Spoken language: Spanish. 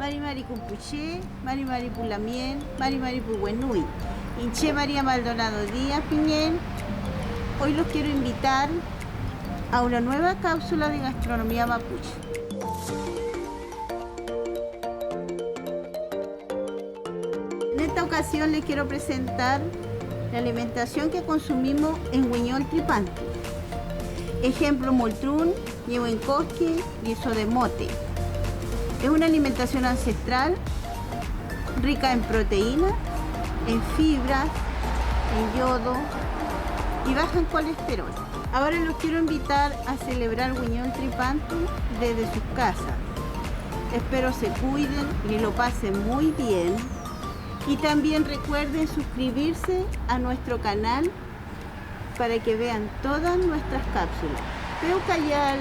Mari Mari Cumpuché, Mari Mari Pulamien, Mari Mari Puhuenui, Inche María Maldonado Díaz Piñén. Hoy los quiero invitar a una nueva cápsula de gastronomía mapuche. En esta ocasión les quiero presentar la alimentación que consumimos en Huiñol Tripantu. Ejemplo, moltrún, ñehuencosqui, guiso de mote. Es una alimentación ancestral, rica en proteínas, en fibras, en yodo y baja en colesterol. Ahora los quiero invitar a celebrar Huiñol Tripantu desde sus casas. Espero se cuiden y lo pasen muy bien. Y también recuerden suscribirse a nuestro canal para que vean todas nuestras cápsulas. Peucayal.